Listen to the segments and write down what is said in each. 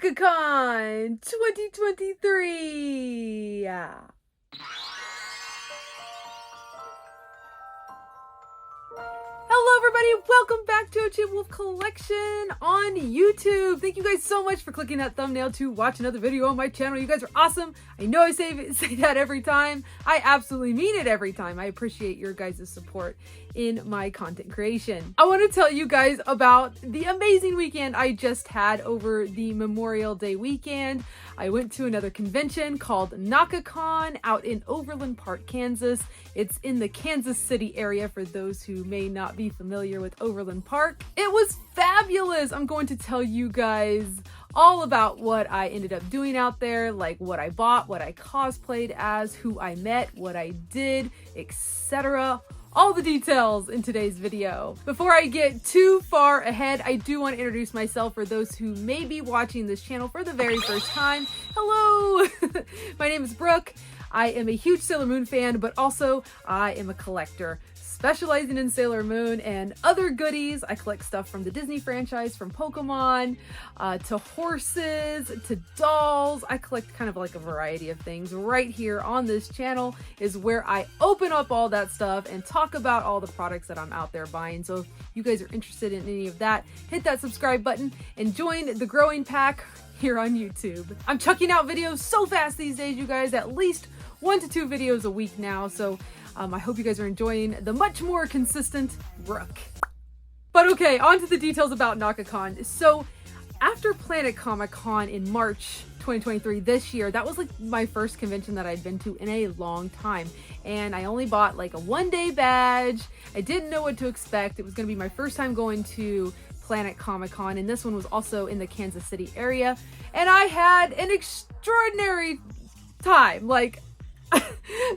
Naka-Kon 2023. Hello everybody, welcome back to Ochibawolf Collection on YouTube. Thank you guys so much for clicking that thumbnail to watch another video on my channel. You guys are awesome. I know I say that every time. I absolutely mean it every time. I appreciate your guys' support in my content creation. I want to tell you guys about the amazing weekend I just had over the Memorial Day weekend. I went to another convention called Naka-Kon out in Overland Park, Kansas. It's in the Kansas City area for those who may not be familiar with Overland Park. It was fabulous. I'm going to tell you guys all about what I ended up doing out there, like what I bought, what I cosplayed as, who I met, what I did, etc. All the details in today's video. Before I get too far ahead, I do want to introduce myself for those who may be watching this channel for the very first time. Hello! My name is Brooke. I am a huge Sailor Moon fan, but also I am a collector, specializing in Sailor Moon and other goodies. I collect stuff from the Disney franchise, from Pokemon, to horses, to dolls. I collect kind of like a variety of things. Right here on this channel is where I open up all that stuff and talk about all the products that I'm out there buying. So if you guys are interested in any of that, hit that subscribe button and join the growing pack here on YouTube. I'm chucking out videos so fast these days, you guys, at least 1 to 2 videos a week now. So I hope you guys are enjoying the much more consistent Brooke. But okay, on to the details about Naka-Kon. So after Planet Comic-Con in March 2023 this year, that was like my first convention that I'd been to in a long time. And I only bought like a 1-day badge. I didn't know what to expect. It was going to be my first time going to Planet Comic-Con, and this one was also in the Kansas City area. And I had an extraordinary time. Like,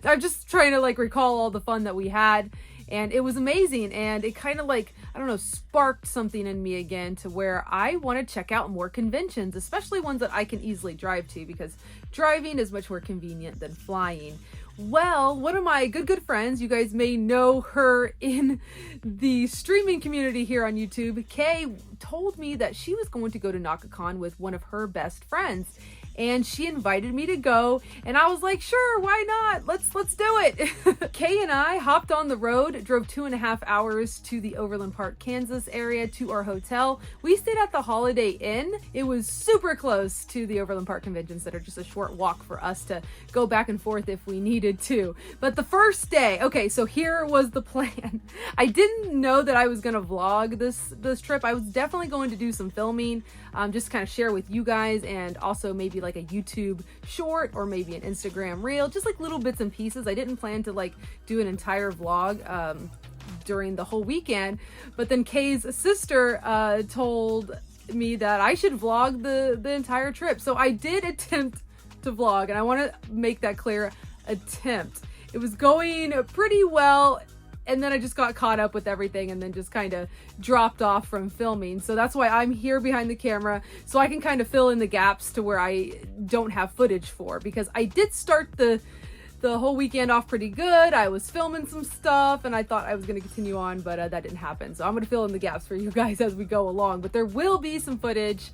I'm just trying to like recall all the fun that we had, and it was amazing. And it kind of like, I don't know, sparked something in me again to where I want to check out more conventions, especially ones that I can easily drive to, because driving is much more convenient than flying. Well, one of my good friends, you guys may know her in the streaming community here on YouTube, Kay, told me that she was going to go to Naka-Kon with one of her best friends. And she invited me to go, and I was like, sure, why not? Let's do it. Kay and I hopped on the road, drove 2.5 hours to the Overland Park, Kansas area to our hotel. We stayed at the Holiday Inn. It was super close to the Overland Park Convention Center, just a short walk for us to go back and forth if we needed to. But the first day, okay, so here was the plan. I didn't know that I was gonna vlog this trip. I was definitely going to do some filming, just kind of share with you guys, and also maybe like a YouTube short or maybe an Instagram reel, just like little bits and pieces. I didn't plan to like do an entire vlog during the whole weekend, but then Kay's sister told me that I should vlog the entire trip. So I did attempt to vlog, and I want to make that clear, attempt. It was going pretty well, and then I just got caught up with everything and then just kind of dropped off from filming. So that's why I'm here behind the camera, so I can kind of fill in the gaps to where I don't have footage for, because I did start the whole weekend off pretty good. I was filming some stuff and I thought I was going to continue on, but that didn't happen. So I'm going to fill in the gaps for you guys as we go along. But there will be some footage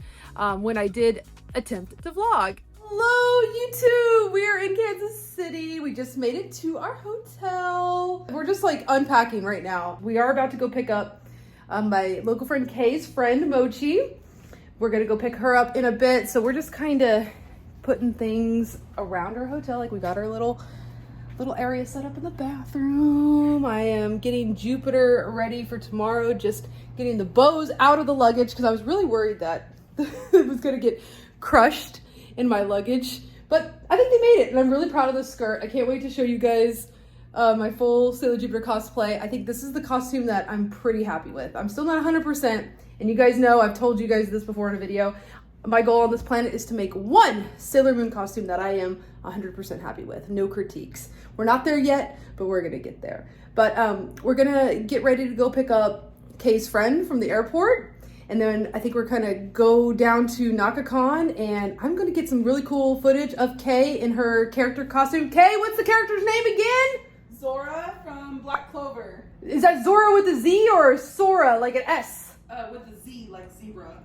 when I did attempt to vlog. Hello YouTube, we are in Kansas City. We just made it to our hotel. We're just like unpacking right now. We are about to go pick up my local friend Kay's friend Mochi. We're gonna go pick her up in a bit. So we're just kind of putting things around our hotel. Like we got our little area set up in the bathroom. I am getting Jupiter ready for tomorrow, just getting the bows out of the luggage, because I was really worried that it was gonna get crushed in my luggage, but I think they made it, and I'm really proud of this skirt. I can't wait to show you guys my full Sailor Jupiter cosplay. I think this is the costume that I'm pretty happy with. I'm still not 100%, and you guys know, I've told you guys this before in a video, my goal on this planet is to make one Sailor Moon costume that I am 100% happy with. No critiques. We're not there yet, but we're gonna get there. But we're gonna get ready to go pick up Kay's friend from the airport. And then I think we're gonna go down to Naka-Kon, and I'm gonna get some really cool footage of Kay in her character costume. Kay, what's the character's name again? Zora from Black Clover. Is that Zora with a Z or Sora like an S? With a Z, like zebra.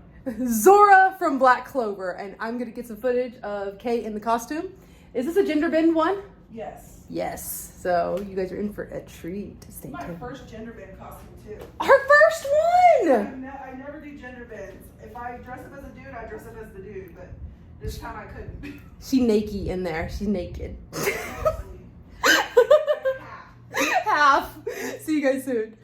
Zora from Black Clover, and I'm gonna get some footage of Kay in the costume. Is this a gender bend one? Yes. Yes. So you guys are in for a treat. Stay My tuned. first gender bend costume too. Our first one! I never do gender bends. If I dress up as a dude, I dress up as the dude, but this time I couldn't. She naked in there. She's naked. Half. See you guys soon.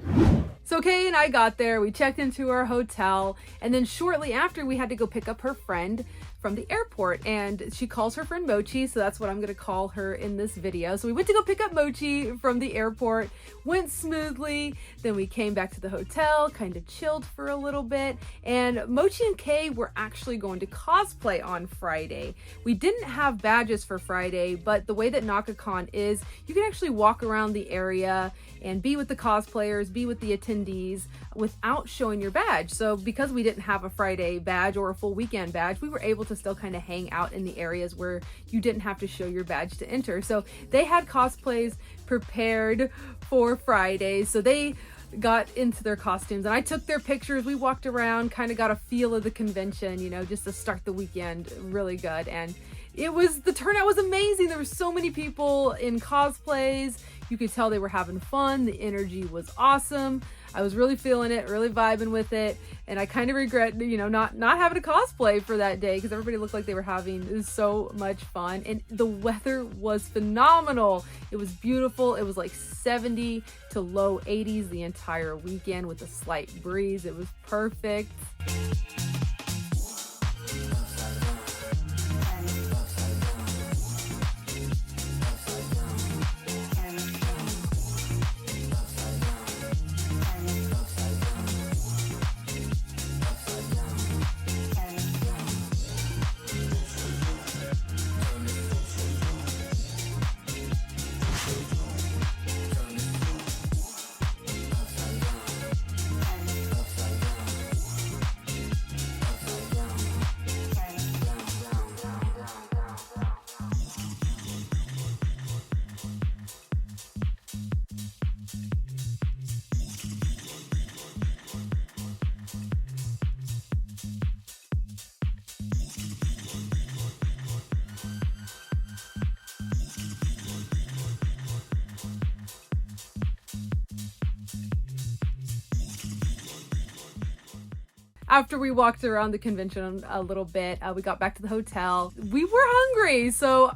So Kay and I got there, we checked into our hotel, and then shortly after we had to go pick up her friend from the airport, and she calls her friend Mochi, so that's what I'm gonna call her in this video. So we went to go pick up Mochi from the airport, went smoothly, then we came back to the hotel, kind of chilled for a little bit, and Mochi and Kay were actually going to cosplay on Friday. We didn't have badges for Friday, but the way that Naka-Kon is, you can actually walk around the area and be with the cosplayers, be with the attendees without showing your badge. So because we didn't have a Friday badge or a full weekend badge, we were able to still kind of hang out in the areas where you didn't have to show your badge to enter. So they had cosplays prepared for Fridays. So they got into their costumes and I took their pictures. We walked around, kind of got a feel of the convention, you know, just to start the weekend really good. And the turnout was amazing. There were so many people in cosplays. You could tell they were having fun. The energy was awesome. I was really feeling it, really vibing with it. And I kind of regret, you know, not having a cosplay for that day because everybody looked like they were having so much fun. And the weather was phenomenal. It was beautiful. It was like 70 to low 80s the entire weekend with a slight breeze. It was perfect. After we walked around the convention a little bit, we got back to the hotel. We were hungry, so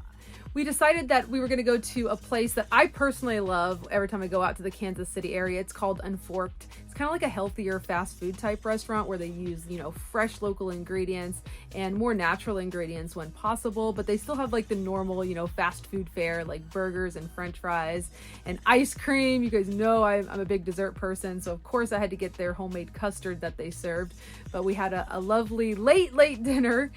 we decided that we were going to go to a place that I personally love every time I go out to the Kansas City area. It's called Unforked. It's kind of like a healthier fast food type restaurant where they use, you know, fresh local ingredients and more natural ingredients when possible, but they still have like the normal, you know, fast food fare like burgers and french fries and ice cream. You guys know I'm a big dessert person, so of course I had to get their homemade custard that they served, but we had a lovely late dinner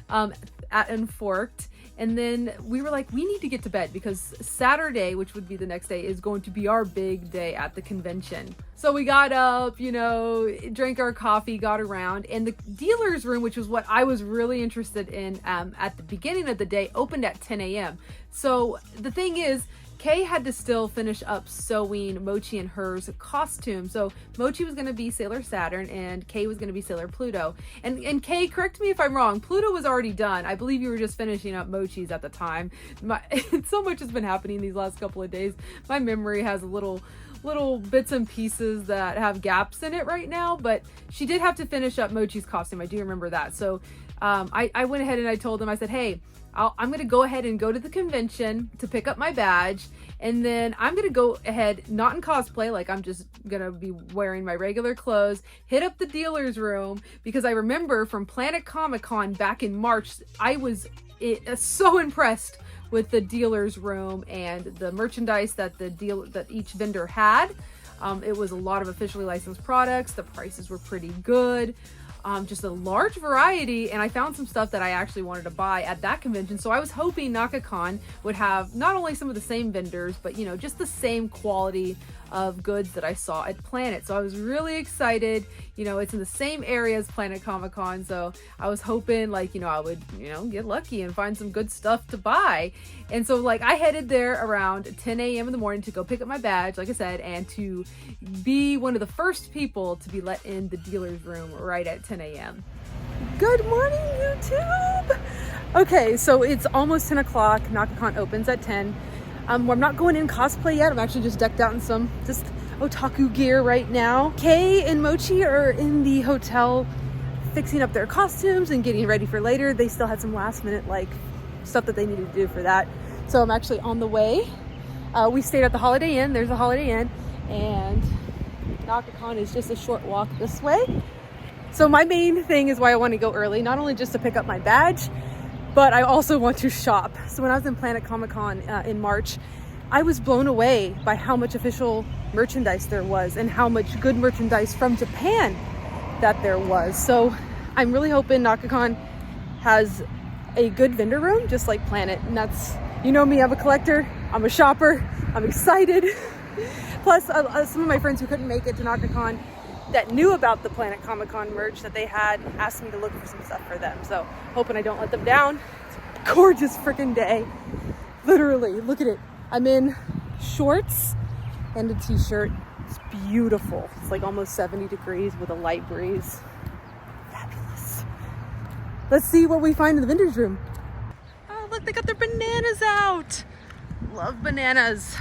at Unforked. And then we were like, we need to get to bed because Saturday, which would be the next day, is going to be our big day at the convention. So we got up, you know, drank our coffee, got around, and the dealer's room, which was what I was really interested in at the beginning of the day, opened at 10 a.m. So the thing is, Kay had to still finish up sewing Mochi and hers costume. So Mochi was going to be Sailor Saturn and Kay was going to be Sailor Pluto. And Kay, correct me if I'm wrong, Pluto was already done. I believe you were just finishing up Mochi's at the time. So much has been happening these last couple of days. My memory has little bits and pieces that have gaps in it right now, but she did have to finish up Mochi's costume. I do remember that. So I went ahead and I told them, I said, hey, I'm going to go ahead and go to the convention to pick up my badge. And then I'm going to go ahead, not in cosplay, like I'm just going to be wearing my regular clothes, hit up the dealer's room, because I remember from Planet Comic-Con back in March, I was so impressed with the dealer's room and the merchandise that each vendor had. It was a lot of officially licensed products. The prices were pretty good. Just a large variety, and I found some stuff that I actually wanted to buy at that convention. So I was hoping Naka-Kon would have not only some of the same vendors, but you know, just the same quality of goods that I saw at Planet. So I was really excited. You know, it's in the same area as Planet Comic-Con, so I was hoping like, you know, I would, you know, get lucky and find some good stuff to buy. And so like I headed there around 10 a.m. in the morning to go pick up my badge, like I said, and to be one of the first people to be let in the dealer's room right at 10 a.m. Good morning, YouTube. Okay, so it's almost 10 o'clock. Naka-Kon opens at 10. I'm not going in cosplay yet. I'm actually just decked out in some just otaku gear right now. Kay and Mochi are in the hotel fixing up their costumes and getting ready for later. They still had some last minute like stuff that they needed to do for that. So I'm actually on the way. We stayed at the Holiday Inn. There's a Holiday Inn, and Naka-Kon is just a short walk this way. So my main thing is why I want to go early, not only just to pick up my badge, but I also want to shop. So when I was in Planet Comic-Con in March, I was blown away by how much official merchandise there was and how much good merchandise from Japan that there was. So I'm really hoping Naka-Kon has a good vendor room, just like Planet. And that's, you know me, I'm a collector, I'm a shopper, I'm excited. Plus some of my friends who couldn't make it to Naka-Kon that knew about the Planet Comic-Con merch that they had asked me to look for some stuff for them. So hoping I don't let them down. It's a gorgeous freaking day. Literally, look at it. I'm in shorts and a t-shirt. It's beautiful. It's like almost 70 degrees with a light breeze. Fabulous. Let's see what we find in the vendor's room. Oh, look, they got their bananas out. Love bananas.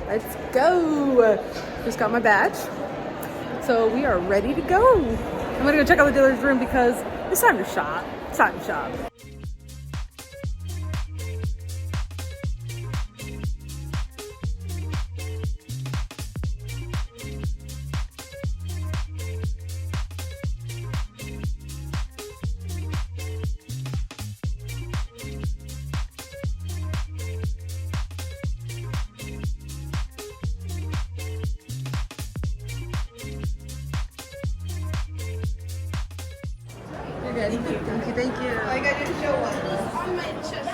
Let's go. Just got my badge. So we are ready to go. I'm gonna go check out the dealer's room because it's time to shop. It's time to shop. Thank you, thank you. Like I didn't show one. On my chest.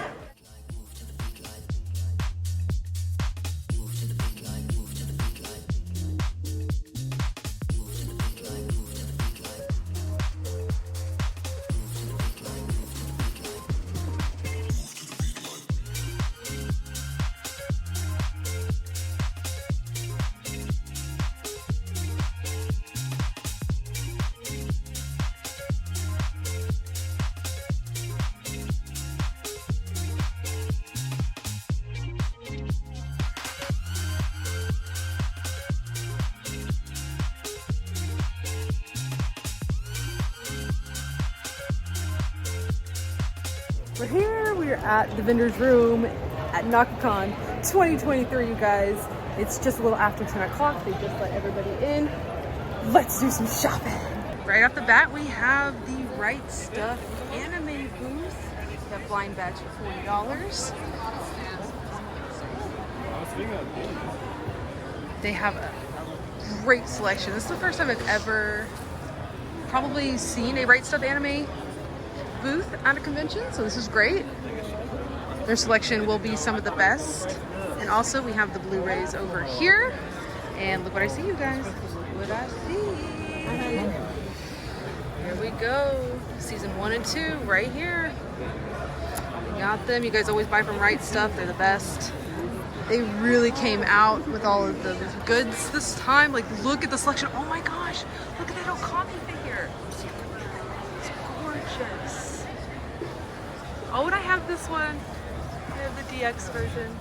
We're here, we're at the vendor's room at Naka-Kon 2023, you guys. It's just a little after 10 o'clock. They just let everybody in. Let's do some shopping. Right off the bat, we have the Right Stuff anime booth. We have blind badge for $40. They have a great selection. This is the first time I've ever probably seen a Right Stuff anime booth at a convention, so this is great. Their selection will be some of the best. And also we have the Blu-rays over here. And look what I see, you guys. Look what I see. Here we go. Season 1 and 2 right here. We got them. You guys always buy from Right Stuff. They're the best. They really came out with all of the goods this time. Like, look at the selection. Oh my gosh. Look at that Okami figure. It's gorgeous. Oh, and I have this one. I have the DX version.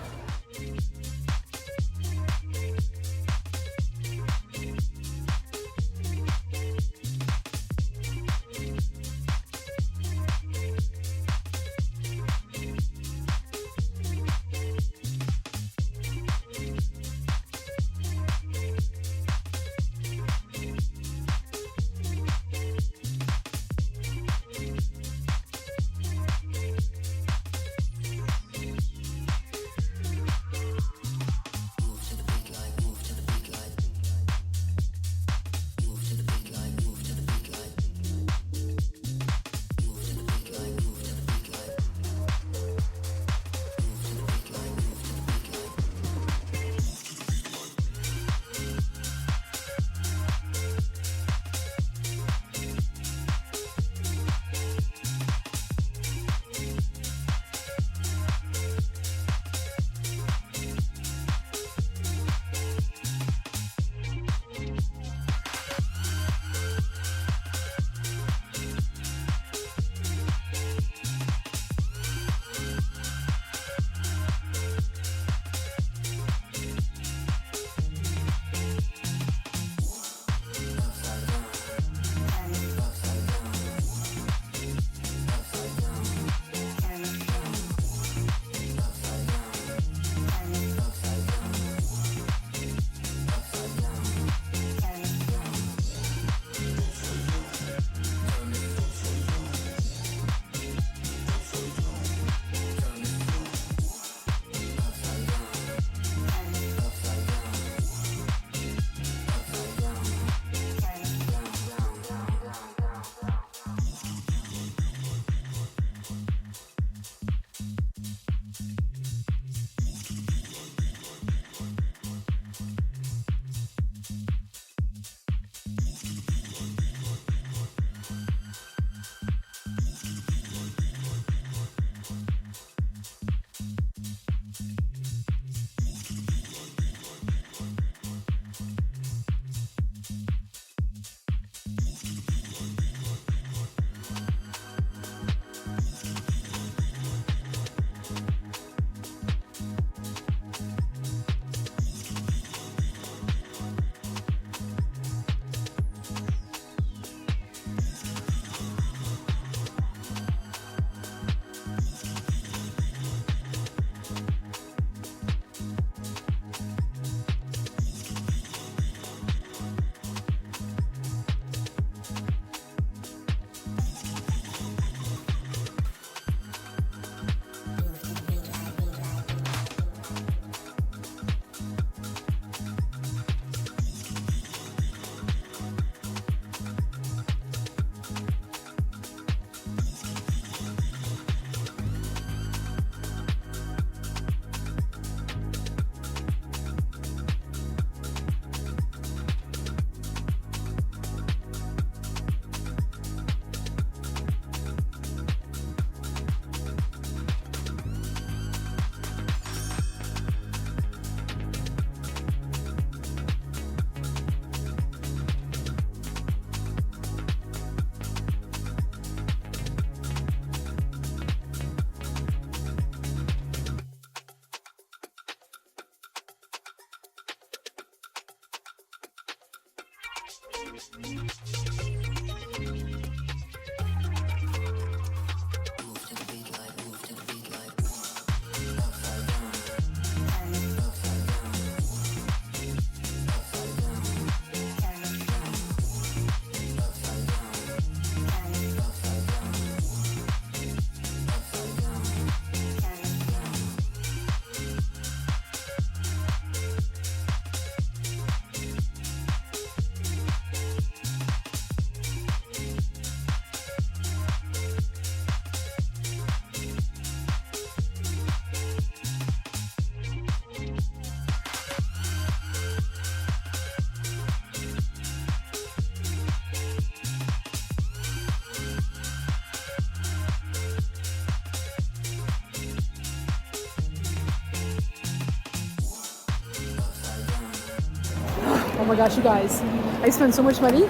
Oh my gosh, you guys, I spent so much money.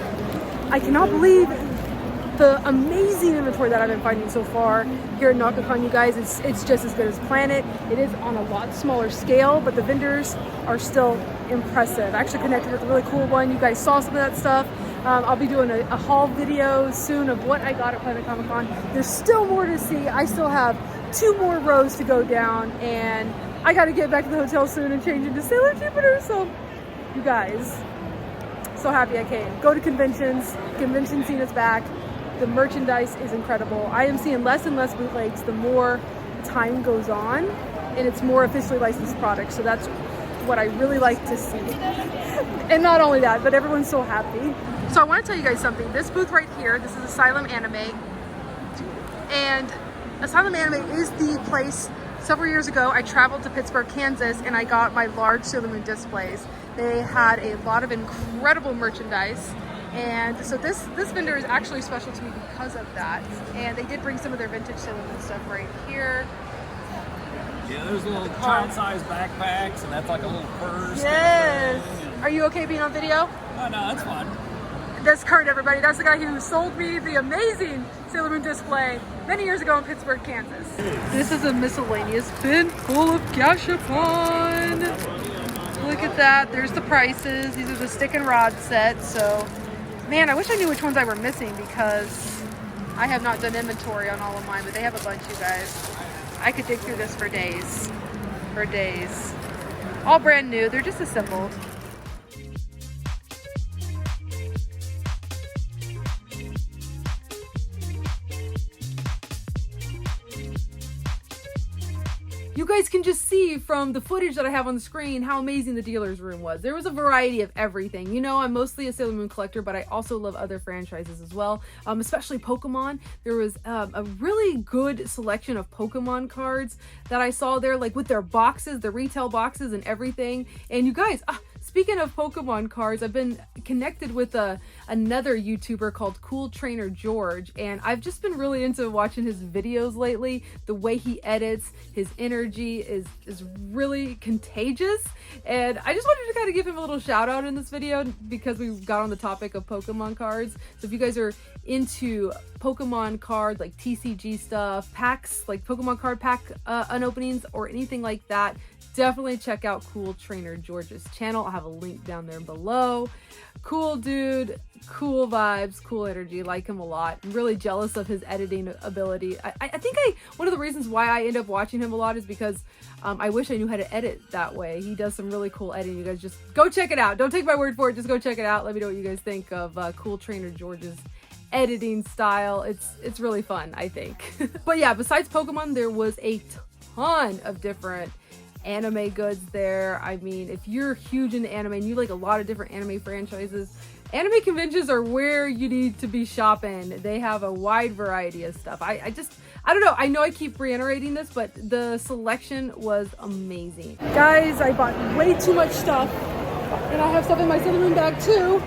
I cannot believe the amazing inventory that I've been finding so far here at Naka-Kon, you guys. It's just as good as Planet. It is on a lot smaller scale, but the vendors are still impressive. I actually connected with a really cool one. You guys saw some of that stuff. I'll be doing a haul video soon of what I got at Planet Comic-Con. There's still more to see. I still have 2 more rows to go down, and I got to get back to the hotel soon and change into Sailor Jupiter. So you guys, so happy I came. Go to conventions. Convention scene is back. The merchandise is incredible. I am seeing less and less bootlegs the more time goes on, and it's more officially licensed products. So that's what I really like to see. And not only that, but everyone's so happy. So I want to tell you guys something. This booth right here, this is Asylum Anime. And Asylum Anime is the place. Several years ago, I traveled to Pittsburgh, Kansas, and I got my large Sailor Moon displays. They had a lot of incredible merchandise. And so this vendor is actually special to me because of that. And they did bring some of their vintage Sailor Moon stuff right here. Yeah, there's little child-sized backpacks, and that's like a little purse. Yes. Are you okay being on video? Oh, no, that's fine. That's Kurt, everybody. That's the guy who sold me the amazing Sailor Moon display many years ago in Pittsburgh, Kansas. This is a miscellaneous bin full of Gashapon. Look at that. There's the prices. These are the stick and rod sets. So, man, I wish I knew which ones I were missing because I have not done inventory on all of mine, but they have a bunch, you guys. I could dig through this for days. For days. All brand new. They're just assembled. You guys can just see from the footage that I have on the screen how amazing the dealer's room was. There was a variety of everything. You know, I'm mostly a Sailor Moon collector, but I also love other franchises as well, especially Pokemon. There was a really good selection of Pokemon cards that I saw there, like with their boxes, the retail boxes and everything. And you guys, speaking of Pokemon cards, I've been connected with another YouTuber called Cool Trainer George, and I've just been really into watching his videos lately. The way he edits, his energy is really contagious, and I just wanted to kind of give him a little shout out in this video because we got on the topic of Pokemon cards. So if you guys are into Pokemon card, like TCG stuff, packs, like Pokemon card pack unopenings or anything like that, definitely check out Cool Trainer George's channel. I'll have a link down there below. Cool dude, cool vibes, cool energy, like him a lot. I'm really jealous of his editing ability. I think one of the reasons why I end up watching him a lot is because I wish I knew how to edit that way. He does some really cool editing. You guys just go check it out. Don't take my word for it, just go check it out. Let me know what you guys think of Cool Trainer George's editing style. It's really fun, I think. But yeah, besides Pokemon, there was a ton of different anime goods there. I mean, if you're huge into anime and you like a lot of different anime franchises, anime conventions are where you need to be shopping. They have a wide variety of stuff. I don't know. I know I keep reiterating this, but the selection was amazing. Guys, I bought way too much stuff, and I have stuff in my Sailor Moon bag too.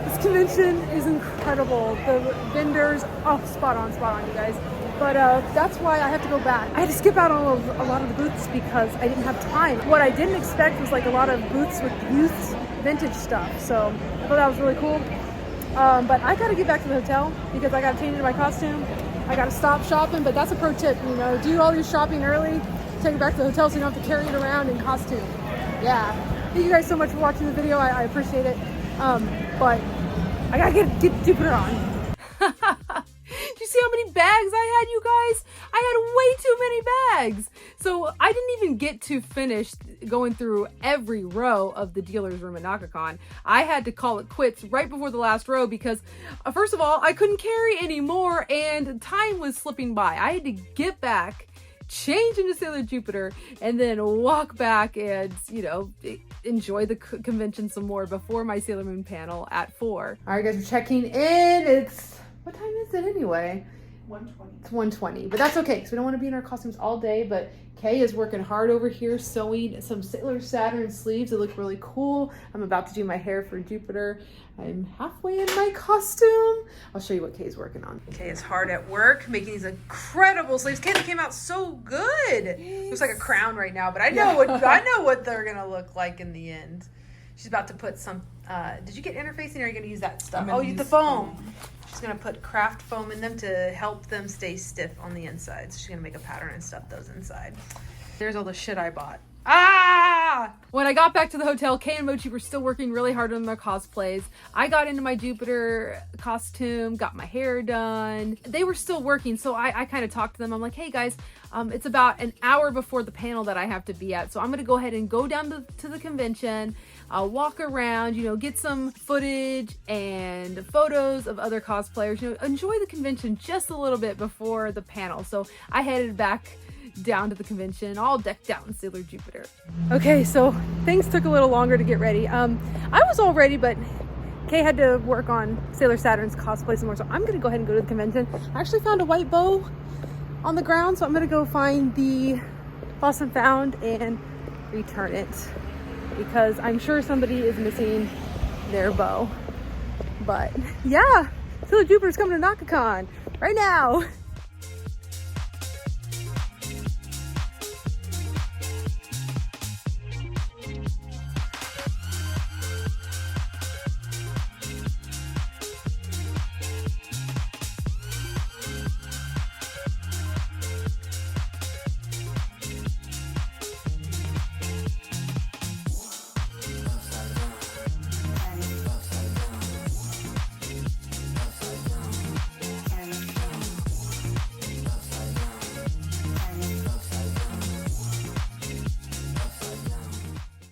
This convention is incredible. The vendors, spot on, you guys. But that's why I have to go back. I had to skip out on a lot of the booths because I didn't have time. What I didn't expect was like a lot of booths with youth vintage stuff. So I thought that was really cool. But I gotta get back to the hotel because I gotta change into my costume. I gotta stop shopping, but that's a pro tip, you know, do all your shopping early, take it back to the hotel so you don't have to carry it around in costume. Yeah. Thank you guys so much for watching the video. I appreciate it. But I gotta get Jupiter on. Do you see how many bags I had, you guys? I had way too many bags. So I didn't even get to finish going through every row of the dealer's room at Naka-Kon. I had to call it quits right before the last row because, first of all, I couldn't carry anymore and time was slipping by. I had to get back, change into Sailor Jupiter, and then walk back and, you know, enjoy the convention some more before my Sailor Moon panel at 4. All right, guys, we're checking in. What time is it anyway? 1:20. It's 1:20, but that's okay because we don't want to be in our costumes all day. But Kay is working hard over here sewing some Sailor Saturn sleeves. They look really cool. I'm about to do my hair for Jupiter. I'm halfway in my costume. I'll show you what Kay's working on. Kay is hard at work making these incredible sleeves. Kay, they came out so good. Yes. Looks like a crown right now, but I know what they're gonna look like in the end. She's about to put some. Did you get interfacing, or are you gonna use that stuff? Oh, use the foam. She's gonna put craft foam in them to help them stay stiff on the inside. So she's gonna make a pattern and stuff those inside. There's all the shit I bought. Ah! When I got back to the hotel, Kay and Mochi were still working really hard on their cosplays. I got into my Jupiter costume, got my hair done. They were still working, so I kind of talked to them. I'm like, hey guys, it's about an hour before the panel that I have to be at, so I'm gonna go ahead and go down to the convention. I'll walk around, you know, get some footage and photos of other cosplayers, you know, enjoy the convention just a little bit before the panel. So I headed back down to the convention, all decked out in Sailor Jupiter. Okay, so things took a little longer to get ready. I was all ready, but Kay had to work on Sailor Saturn's cosplay some more, so I'm gonna go ahead and go to the convention. I actually found a white bow on the ground, so I'm gonna go find the lost and found and return it, because I'm sure somebody is missing their bow. But yeah, Sailor Jupiter's coming to Naka-Kon right now.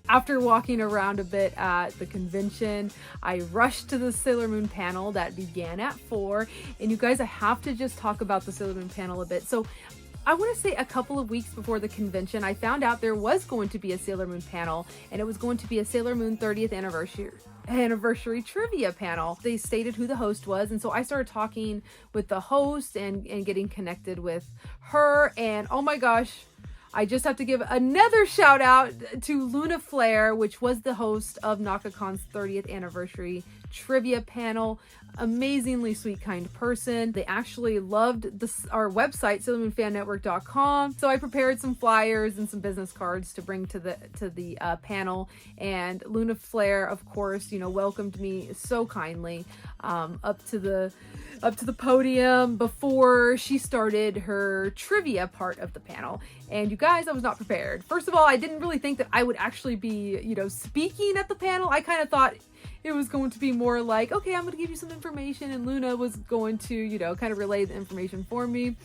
After walking around a bit at the convention, I rushed to the Sailor Moon panel that began at 4. And you guys, I have to just talk about the Sailor Moon panel a bit. So I want to say a couple of weeks before the convention, I found out there was going to be a Sailor Moon panel, and it was going to be a Sailor Moon 30th anniversary trivia panel. They stated who the host was, and so I started talking with the host and getting connected with her, and oh my gosh, I just have to give another shout out to Luna Flair, which was the host of Naka-Kon's 30th anniversary trivia panel. Amazingly sweet, kind person. They actually loved our website, SailorMoonFanNetwork.com. So I prepared some flyers and some business cards to bring to the panel. And Luna Flair, of course, you know, welcomed me so kindly up to the podium before she started her trivia part of the panel. And you guys, I was not prepared. First of all, I didn't really think that I would actually be, you know, speaking at the panel. I kind of thought it was going to be more like, okay, I'm going to give you some information, and Luna was going to, you know, kind of relay the information for me.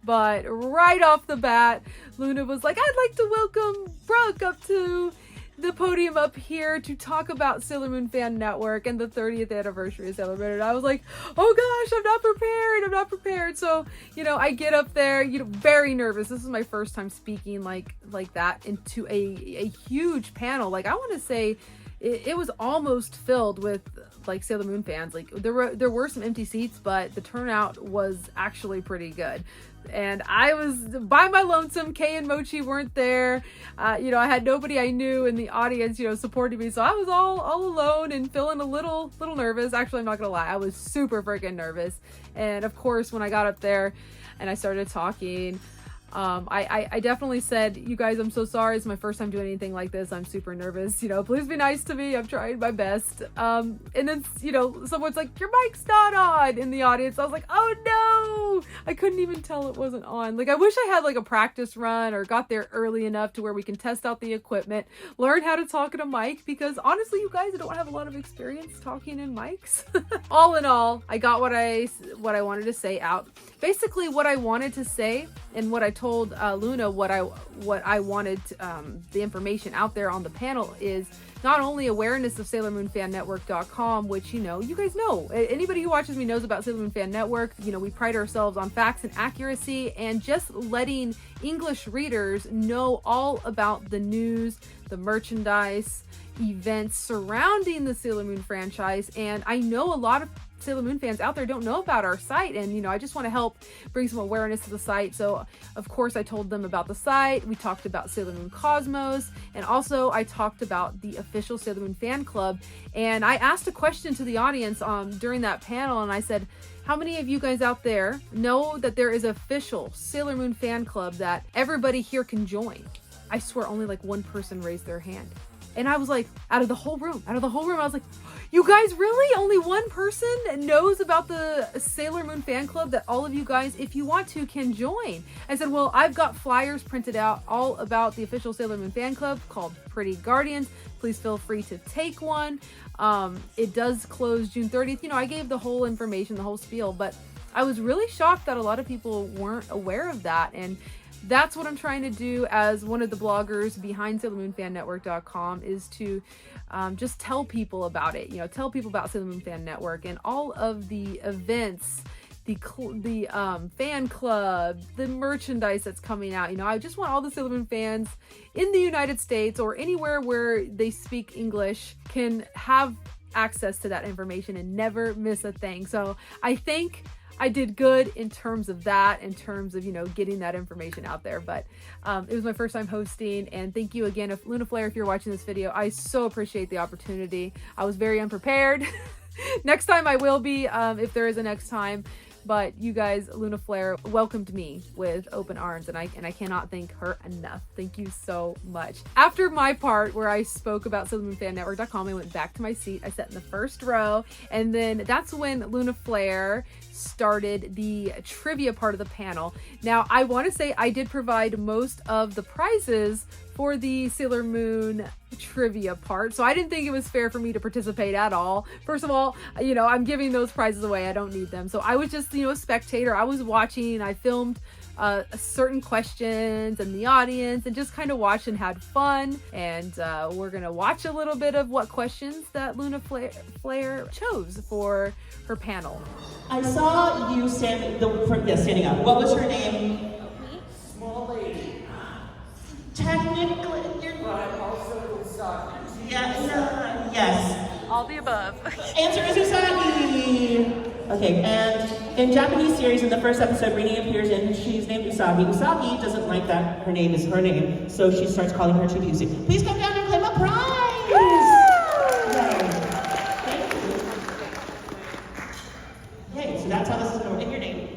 But right off the bat, Luna was like, I'd like to welcome Brooke up to the podium up here to talk about Sailor Moon Fan Network and the 30th anniversary of Sailor Moon. And I was like, oh gosh, I'm not prepared. So, you know, I get up there, you know, very nervous. This is my first time speaking like that into a huge panel. Like, I want to say it was almost filled with like Sailor Moon fans. Like there were some empty seats, but the turnout was actually pretty good. And I was by my lonesome. Kay and Mochi weren't there. You know, I had nobody I knew in the audience, you know, supporting me. So I was all alone and feeling a little nervous. Actually, I'm not gonna lie, I was super freaking nervous. And of course, when I got up there and I started talking, I definitely said, you guys, I'm so sorry. It's my first time doing anything like this. I'm super nervous. Please be nice to me. I'm trying my best. And then, someone's like, your mic's not on in the audience. I was like, oh no, I couldn't even tell it wasn't on. Like, I wish I had like a practice run or got there early enough to where we can test out the equipment, learn how to talk in a mic, because honestly, you guys, I don't have a lot of experience talking in mics. All in all, I got what I wanted to say out. Basically, what I wanted to say and what I told Luna, what I wanted the information out there on the panel is not only awareness of SailorMoonFanNetwork.com, which you guys know. Anybody who watches me knows about Sailor Moon Fan Network. We pride ourselves on facts and accuracy, and just letting English readers know all about the news, the merchandise, events surrounding the Sailor Moon franchise. And I know a lot of Sailor Moon fans out there don't know about our site, and I just want to help bring some awareness to the site. So of course I told them about the site. We talked about Sailor Moon Cosmos, and also I talked about the official Sailor Moon fan club. And I asked a question to the audience during that panel, and I said, how many of you guys out there know that there is an official Sailor Moon fan club that everybody here can join? I swear only like one person raised their hand. And I was like, out of the whole room, I was like, you guys, really? Only one person knows about the Sailor Moon fan club that all of you guys, if you want to, can join. I said, well, I've got flyers printed out all about the official Sailor Moon fan club called Pretty Guardians. Please feel free to take one. It does close June 30th. I gave the whole information, the whole spiel, but I was really shocked that a lot of people weren't aware of that. And that's what I'm trying to do as one of the bloggers behind SailorMoonFanNetwork.com, is to just tell people about it. Tell people about Sailor Moon Fan Network and all of the events, the fan club, the merchandise that's coming out. I just want all the Sailor Moon fans in the United States or anywhere where they speak English can have access to that information and never miss a thing. So I think I did good in terms of that, in terms of, getting that information out there. But it was my first time hosting, and thank you again, Luna Flare, if you're watching this video. I so appreciate the opportunity. I was very unprepared. Next time I will be, if there is a next time. But you guys, Luna Flare welcomed me with open arms, and I cannot thank her enough. Thank you so much. After my part where I spoke about SailorMoonFanNetwork.com, I went back to my seat. I sat in the first row, and then that's when Luna Flare started the trivia part of the panel. Now, I want to say I did provide most of the prizes for the Sailor Moon trivia part, so I didn't think it was fair for me to participate at all. First of all, I'm giving those prizes away. I don't need them. So I was just, a spectator. I was watching. I filmed certain questions in the audience and just kind of watched and had fun. And we're gonna watch a little bit of what questions that Luna Flare chose for her panel. I saw you standing up. What was her name? Me? Small lady. Technically, you're Also Usagi. yes. All the above. Answer is Usagi. Okay, and in Japanese series, in the first episode, Rini appears and she's named Usagi. Usagi doesn't like that her name is her name, so she starts calling her Chibiusi. Please come down and claim a prize! Yay. Thank you. Yay, so that's how this is going. And your name?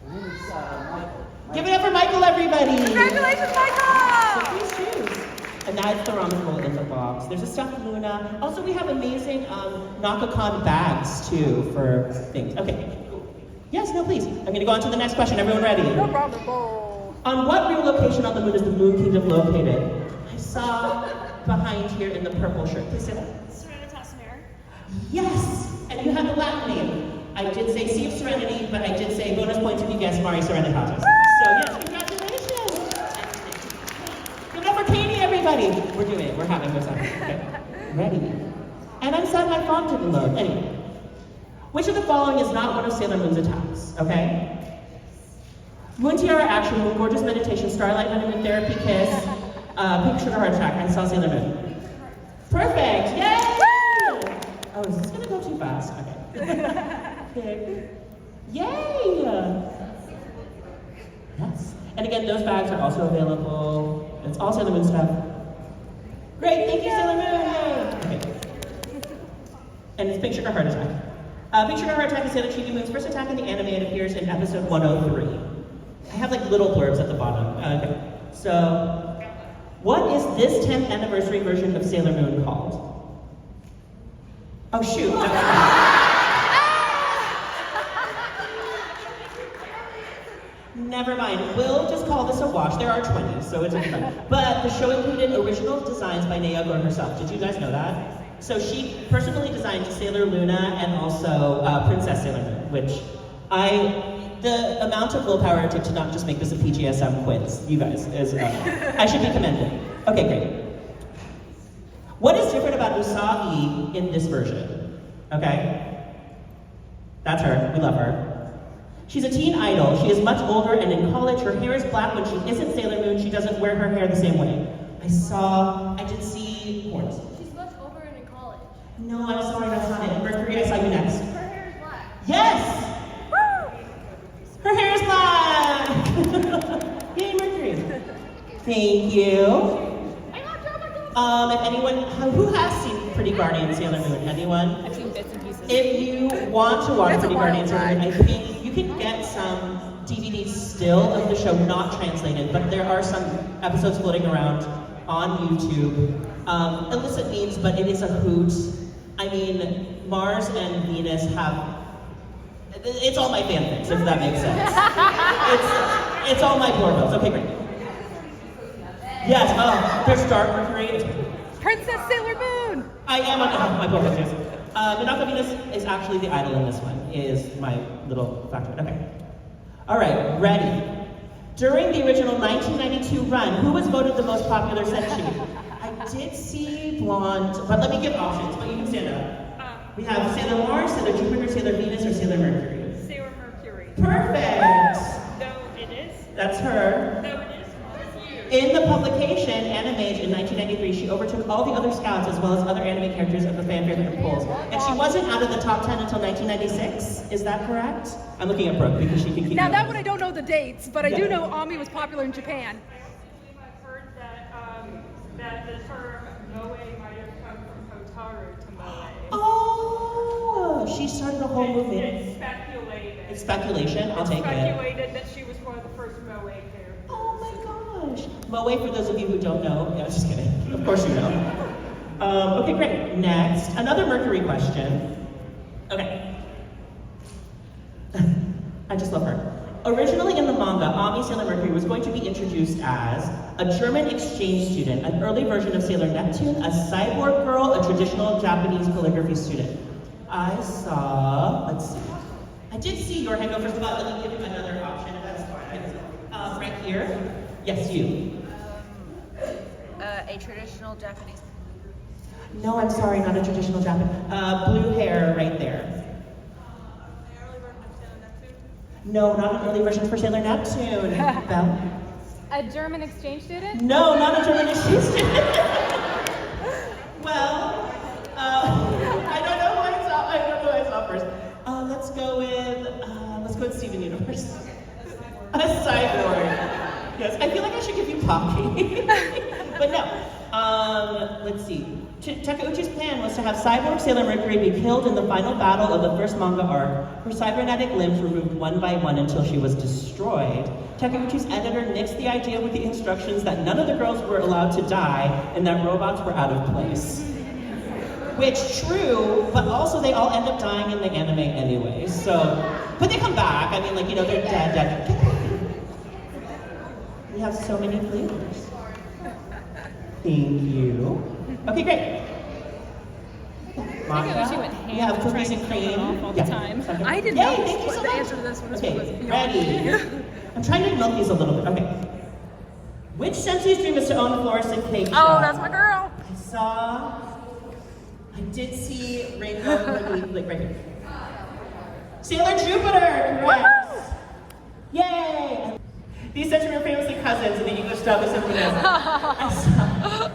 Michael. Give it up for Michael, everybody! Congratulations, Michael! So please choose. And that's theronomical in the box. There's a stuffed Luna. Also, we have amazing Naka-Kon bags, too, for things. Okay. Yes, no, please. I'm going to go on to the next question. Everyone ready? No problem. On what real location on the moon is the Moon Kingdom located? I saw behind here in the purple shirt. Please say that. Serenitas Mare. Yes! And you have the Latin name. I did say Sea of Serenity, but I did say bonus points if you guessed Mari Serenitas. So, yes, congratulations! Give it up for Katie, everybody! We're doing it. We're having this. Okay. Ready? And I'm sad my font didn't load. Anyway. Which of the following is not one of Sailor Moon's attacks? Okay? Moon Tiara Action, Moon Gorgeous Meditation, Starlight Honeymoon Therapy Kiss, Pink Sugar Heart Attack, and Saw Sailor Moon. Perfect! Yay! Oh, is this gonna go too fast? Okay. Yay! Yes. And again, those bags are also available. It's all Sailor Moon stuff. Great, thank you, Sailor Moon! Okay. And it's Pink Sugar Heart Attack. Pink Sugar Heart Attack is Sailor Chibi Moon's first attack in the anime. It appears in episode 103. have like little blurbs at the bottom. Okay. So, what is this 10th anniversary version of Sailor Moon called? Oh shoot. Never mind. We'll just call this a wash. There are 20, so it's okay. But the show included original designs by Naka-Kon herself. Did you guys know that? So she personally designed Sailor Luna and also Princess Sailor Moon, which the amount of willpower it took to not just make this a PGSM quiz, you guys, is, I should be commended. Okay, great. What is different about Usagi in this version? Okay? That's her. We love her. She's a teen idol. She is much older and in college. Her hair is black. When she isn't Sailor Moon, she doesn't wear her hair the same way. I did see horns. She's much older and in college. No, I'm sorry, that's not it. Mercury, I saw you next. Her hair is black. Yes! Her hair is black! Yay, Mercury. Thank you. If anyone, who has seen Pretty Guardian Sailor Moon? Anyone? I've seen bits and pieces. If you want to watch Pretty Guardian Sailor Moon, I think you can get some DVDs still of the show, not translated, but there are some episodes floating around on YouTube. Illicit means, but it is a hoot. I mean, Mars and Venus have, it's all my fanfics, if that makes sense. It's all my portals. Okay, great. Yes, there's Dark Mercury. Princess Sailor Moon! I am on my portals, yes. Naka Venus is actually the idol in this one, is my little factoid. Okay. All right, ready. During the original 1992 run, who was voted the most popular Senshi? I did see blonde, but let me give options, but you can stand up. We have Sailor Mars, Sailor Jupiter, Sailor Venus, or Sailor Mercury. Sailor Mercury. Perfect! No, it is. That's her. No, it is. It's you. In the publication, Animage, in 1993, she overtook all the other scouts as well as other anime characters of the fan favorite polls. And she wasn't out of the top 10 until 1996. Is that correct? I'm looking at Brooke because she can keep Now me that honest. one I don't know the dates, but I Yeah. do know Ami was popular in Japan. I've heard that the term moe might have come from Hotaru to moe. Oh, she started a whole movement. It's speculated. It's speculation. I'll It's take it. speculated that she was one of the first moe characters. Oh my gosh. Moe, for those of you who don't know, yeah, I was just kidding. Of course you know. Okay, great. Next, another Mercury question. Okay. I just love her. Originally in the manga, Ami Sailor Mercury was going to be introduced as a German exchange student, an early version of Sailor Neptune, a cyborg girl, a traditional Japanese calligraphy student. I saw, let's see. I did see your hangover. First of all, let me give you another option if that's fine. Right here. Yes, you. A traditional Japanese. No, I'm sorry, not a traditional Japanese. Blue hair right there. No, not an early version for Sailor Neptune. Belle? A German exchange student? No, not a German exchange student. Well, I don't know who I saw. I don't know who I saw first. Let's go with Steven Universe. A cyborg. Yes, I feel like I should give you Poppy. But no. Let's see. Takeuchi's plan was to have cyborg Sailor Mercury be killed in the final battle of the first manga arc, her cybernetic limbs removed one by one until she was destroyed. Takeuchi's editor nixed the idea with the instructions that none of the girls were allowed to die and that robots were out of place. Which, true, but also they all end up dying in the anime anyway, so... But they come back, I mean, like, you know, they're dead. We have so many flavors. Thank you. Okay, great. Takeuchi went ham Yeah, with cookies trying and to kill cream. them off all the Yeah. time. Okay. I didn't Yay, know thank you what so the much. answer to this one was. Okay, beyond ready? me. I'm trying to milk these a little bit. Okay. Which sensei's dream is to own fluorescent cake Oh, shop? that's my girl. I did see Rainbow, like right here. Sailor Jupiter, correct. Yay! These sensei were famously cousins in the English dub of Symphonies.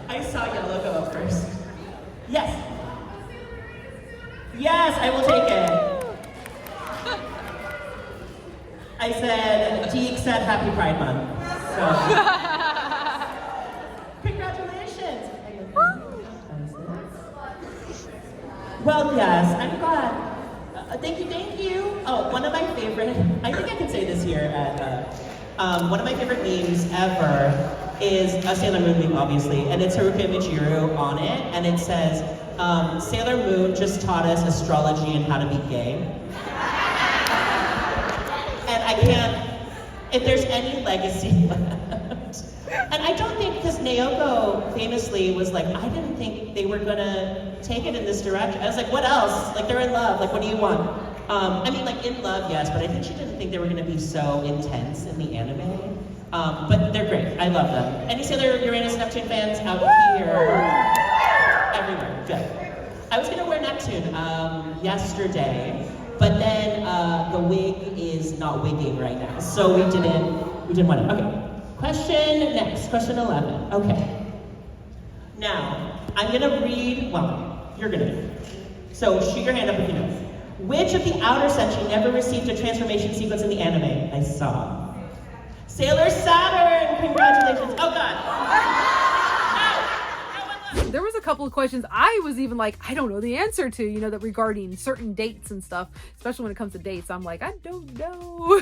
I saw Yellow go up first. Yes. Yes, I will take it. I said, Deke said Happy Pride Month. So. Congratulations. Well, yes, I'm glad. Thank you. Oh, one of my favorite, I think I can say this here at One of my favorite memes ever is a Sailor Moon meme, obviously, and it's Haruka and Michiru on it, and it says, Sailor Moon just taught us astrology and how to be gay. And I can't, if there's any legacy left. And I don't think, because Naoko famously was like, I didn't think they were gonna take it in this direction. I was like, what else? Like, they're in love, like, what do you want? I mean, like, in love, yes, but I think she didn't think they were gonna be so intense in the anime. But they're great, I love them. Any Sailor Uranus Neptune fans out here? Everywhere, good. I was gonna wear Neptune yesterday, but then the wig is not wigging right now, so we didn't want it. Okay. Question next, question 11. Okay. Now, I'm gonna read, well, you're gonna do it. So shoot your hand up if you know. Which of the outer senshi never received a transformation sequence in the anime? I saw. Sailor Saturn! Congratulations. Oh god. There was a couple of questions I was even like, I don't know the answer to, you know, that regarding certain dates and stuff, especially when it comes to dates. I'm like, I don't know.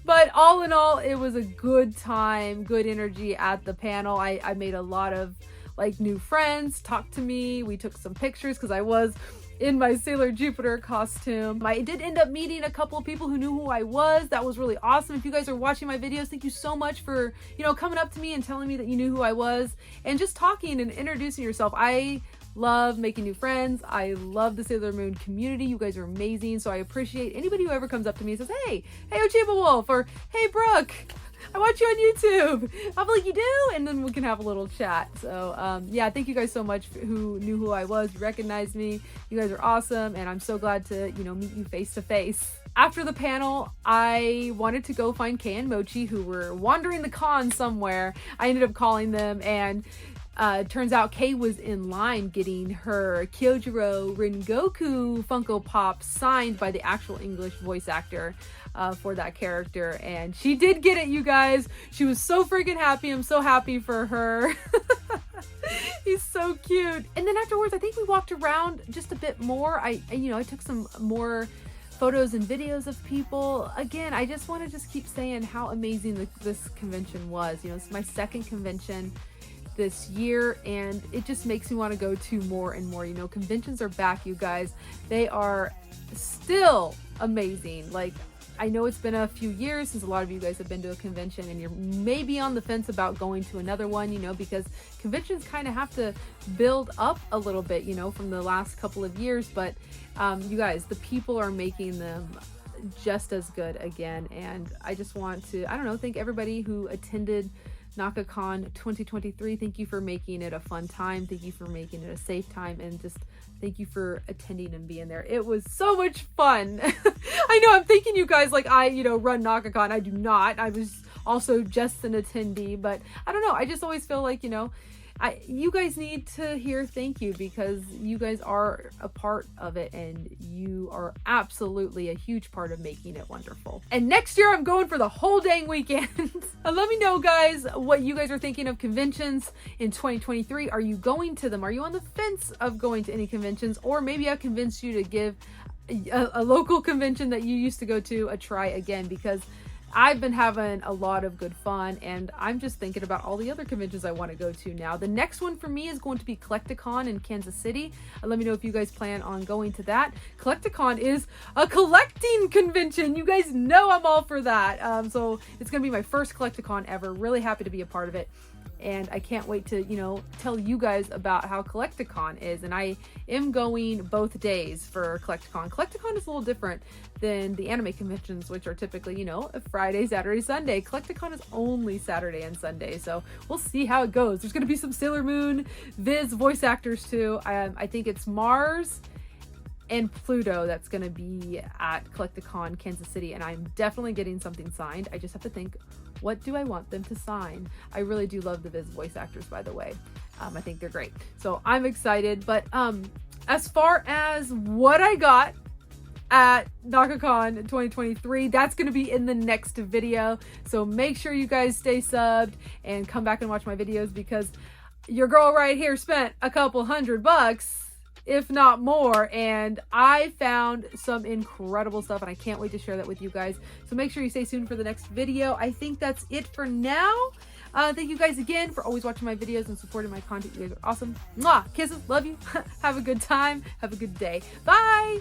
But all in all, it was a good time, good energy at the panel. I made a lot of like new friends, talked to me. We took some pictures because I was in my Sailor Jupiter costume. I did end up meeting a couple of people who knew who I was. That was really awesome. If you guys are watching my videos, thank you so much for, you know, coming up to me and telling me that you knew who I was and just talking and introducing yourself. I love making new friends. I love the Sailor Moon community. You guys are amazing. So I appreciate anybody who ever comes up to me and says, hey Ochibawolf, or hey Brooke, I watch you on YouTube. I'm like, you do? And then we can have a little chat. So yeah, thank you guys so much who knew who I was, recognized me. You guys are awesome, and I'm so glad to, you know, meet you face to face. After the panel, I wanted to go find Kay and Mochi, who were wandering the con somewhere. I ended up calling them, and turns out Kay was in line getting her Kyojuro Rengoku Funko Pop signed by the actual English voice actor for that character, and she did get it, you guys. She was so freaking happy. I'm so happy for her. He's so cute. And then afterwards, I think we walked around just a bit more. I took some more photos and videos of people. Again, I just want to just keep saying how amazing this convention was. You know, it's my second convention this year, and it just makes me want to go to more and more. You know, conventions are back, you guys. They are still amazing. Like, I know it's been a few years since a lot of you guys have been to a convention, and you're maybe on the fence about going to another one, you know, because conventions kind of have to build up a little bit, you know, from the last couple of years. But you guys, the people are making them just as good again. And I just want to, I don't know, thank everybody who attended Naka-Kon 2023. Thank you for making it a fun time. Thank you for making it a safe time, and just thank you for attending and being there. It was so much fun. I know I'm thinking you guys like I, you know, run Naka-Kon. I do not. I was also just an attendee, but I don't know. I just always feel like, you know, you guys need to hear thank you, because you guys are a part of it, and you are absolutely a huge part of making it wonderful. And next year I'm going for the whole dang weekend. Let me know, guys, what you guys are thinking of conventions in 2023. Are you going to them? Are you on the fence of going to any conventions? Or maybe I convinced you to give a local convention that you used to go to a try again, because I've been having a lot of good fun, and I'm just thinking about all the other conventions I want to go to now. The next one for me is going to be Collecticon in Kansas City. Let me know if you guys plan on going to that. Collecticon is a collecting convention. You guys know I'm all for that. So it's going to be my first Collecticon ever. Really happy to be a part of it. And I can't wait to, you know, tell you guys about how Collecticon is. And I am going both days for Collecticon. Collecticon is a little different than the anime conventions, which are typically, you know, a Friday, Saturday, Sunday. Collecticon is only Saturday and Sunday. So we'll see how it goes. There's going to be some Sailor Moon Viz voice actors too. I think it's Mars and Pluto that's going to be at Collecticon Kansas City, and I'm definitely getting something signed. I just have to think, what do I want them to sign? I really do love the Viz voice actors, by the way. I think they're great, so I'm excited. But as far as what I got at Naka-Kon 2023, that's going to be in the next video, so make sure you guys stay subbed and come back and watch my videos, because your girl right here spent a couple $100 if not more. And I found some incredible stuff and I can't wait to share that with you guys. So make sure you stay tuned for the next video. I think that's it for now. Thank you guys again for always watching my videos and supporting my content. You guys are awesome. Mwah! Kisses. Love you. Have a good time. Have a good day. Bye!